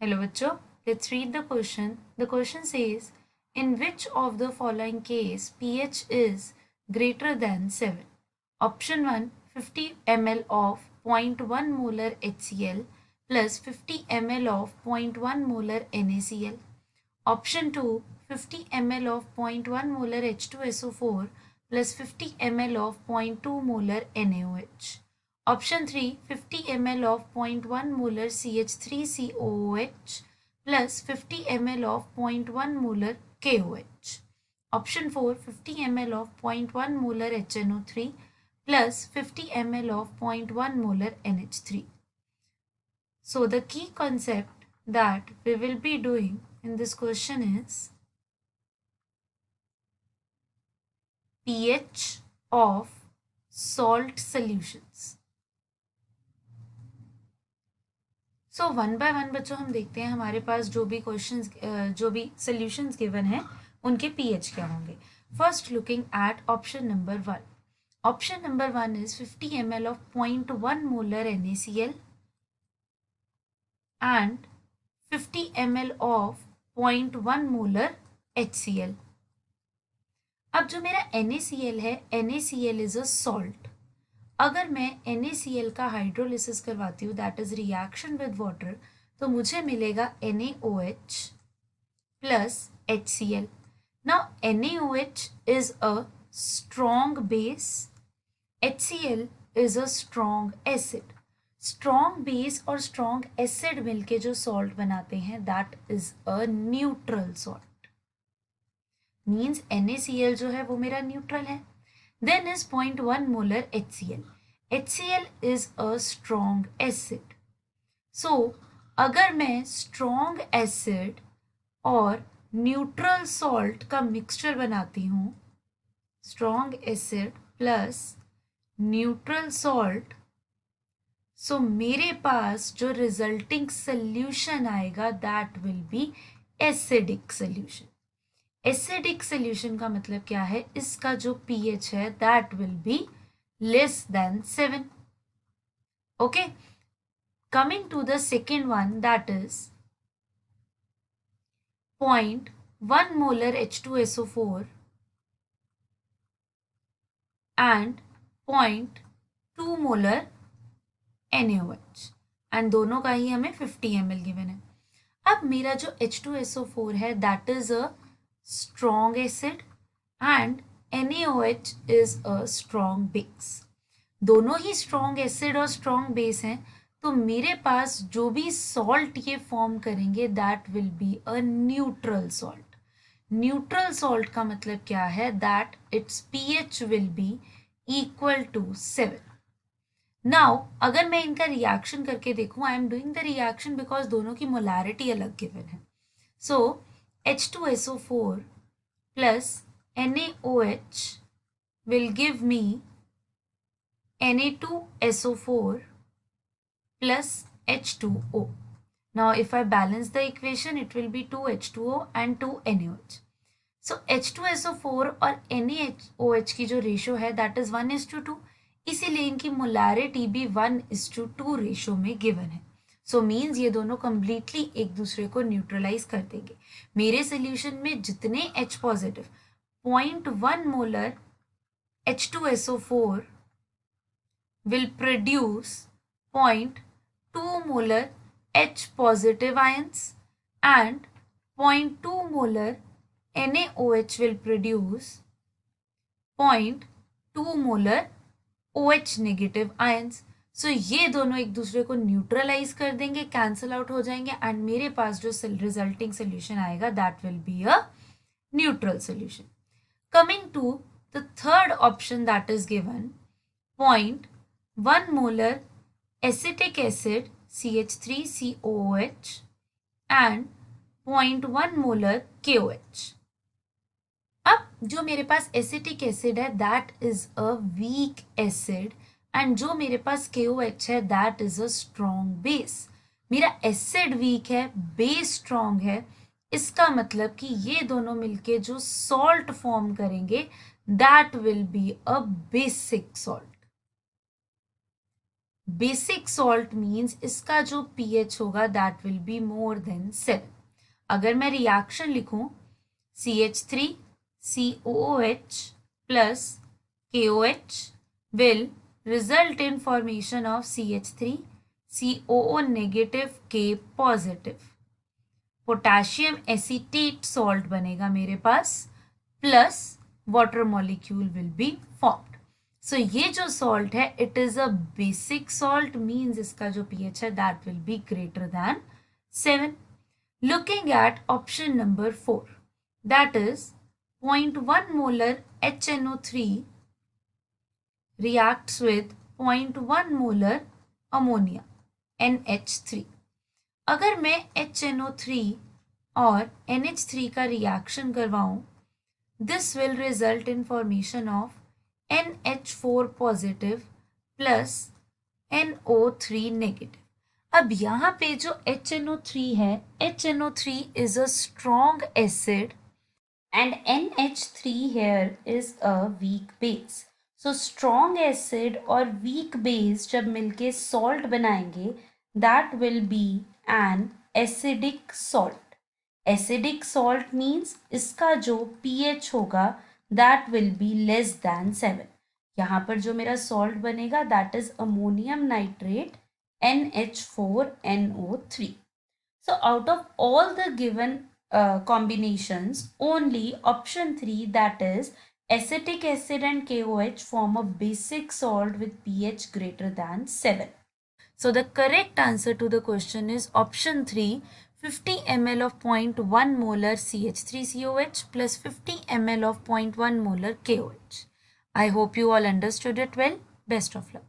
Hello bachcho, let's read the question. The question says, in which of the following case pH is greater than 7? Option 1, 50 ml of 0.1 molar HCl plus 50 ml of 0.1 molar NaCl. Option 2, 50 ml of 0.1 molar H2SO4 plus 50 ml of 0.2 molar NaOH. Option 3, 50 ml of 0.1 molar CH3COOH plus 50 ml of 0.1 molar KOH. Option 4, 50 ml of 0.1 molar HNO3 plus 50 ml of 0.1 molar NH3. So the key concept that we will be doing in this question is pH of salt solutions. So one by one बच्चों हम देखते हैं हमारे पास जो भी questions जो भी solutions given हैं उनके पीएच क्या होंगे. First looking at option number 1. Option number 1 is 50 ml of 0.1 molar NaCl and 50 ml of 0.1 molar HCl. अब जो मेरा NaCl है, NaCl इज अ सॉल्ट. अगर मैं NaCl का हाइड्रोलिसिस करवाती हूँ, that is reaction with water, तो मुझे मिलेगा NaOH plus HCl. Now NaOH is a strong base, HCl is a strong acid. Strong base और स्ट्रॉन्ग एसिड मिलके जो सॉल्ट बनाते हैं, that is a neutral salt. Means NaCl जो है वो मेरा न्यूट्रल है. Then is 0.1 molar HCl. HCl is a strong acid. So अगर मैं strong acid और neutral salt का mixture बनाती हूँ, strong acid plus neutral salt, so मेरे पास जो resulting solution आएगा that will be acidic solution. Acidic solution का मतलब क्या है, इसका जो pH है that will be less than 7. Okay, coming to the second one, that is 0.1 molar H2SO4 and 0.2 molar NaOH, and दोनों का ही हमें 50 ml गिवन है. अब मेरा जो H2SO4 है that is a strong acid and NaOH is a strong base. दोनों ही strong acid और strong base हैं, तो मेरे पास जो भी salt ये form करेंगे that will be a neutral salt. Neutral salt का मतलब क्या है, that its pH will be equal to 7. Now अगर मैं इनका reaction करके देखूँ, I am doing the reaction because दोनों की molarity अलग given है. So H2SO4 plus NaOH will give me Na2SO4 plus H2O. Now if I balance the equation, it will be 2H2O and 2 NaOH. So H2SO4 और NaOH की जो ratio है that is 1:2, इसीलिए इनकी मोलारिटी भी 1:2 ratio में given है. So means ये दोनों कंप्लीटली एक दूसरे को न्यूट्रलाइज कर देंगे. मेरे सोल्यूशन में जितने H positive 0.1 molar H2SO4 will produce 0.2 molar H positive ions and 0.2 molar NaOH will produce 0.2 molar OH negative ions. सो ये दोनों एक दूसरे को न्यूट्रलाइज कर देंगे, कैंसल आउट हो जाएंगे, एंड मेरे पास जो रिजल्टिंग सोल्यूशन आएगा that will be a neutral solution. Coming to the third option that is given 0.1 molar acetic acid CH3COOH and 0.1 molar KOH. अब जो मेरे पास एसिटिक एसिड है that is a weak acid, and जो मेरे पास KOH है that is a strong base. मेरा एसिड वीक है, बेस स्ट्रॉन्ग है, इसका मतलब कि ये दोनों मिलके जो सॉल्ट फॉर्म करेंगे that will be a basic salt. Basic salt means इसका जो pH होगा that will be more than 7. अगर मैं रिएक्शन लिखूं CH3COOH plus KOH will result in formation of CH3COO negative K positive. Potassium acetate salt बनेगा मेरे पास plus water molecule will be formed. So ये जो सॉल्ट है it is a basic salt means इसका जो pH है that will be greater than 7. Looking at option number 4, that is 0.1 molar HNO3 reacts with 0.1 molar ammonia NH3. अगर मैं HNO3 और NH3 का रिएक्शन करवाऊं, this will result in formation of NH4 positive plus NO3 negative. अब यहाँ पे जो HNO3 है, HNO3 is a strong acid and NH3 here is a weak base. So strong acid और weak base जब मिलके salt बनाएंगे that will be an acidic salt. Acidic salt means इसका जो pH होगा that will be less than 7. यहाँ पर जो मेरा salt बनेगा that is ammonium nitrate NH4NO3. So out of all the given combinations, only option 3, that is acetic acid and KOH, form a basic salt with pH greater than 7. So the correct answer to the question is option 3, 50 ml of 0.1 molar CH3COH plus 50 ml of 0.1 molar KOH. I hope you all understood it well. Best of luck.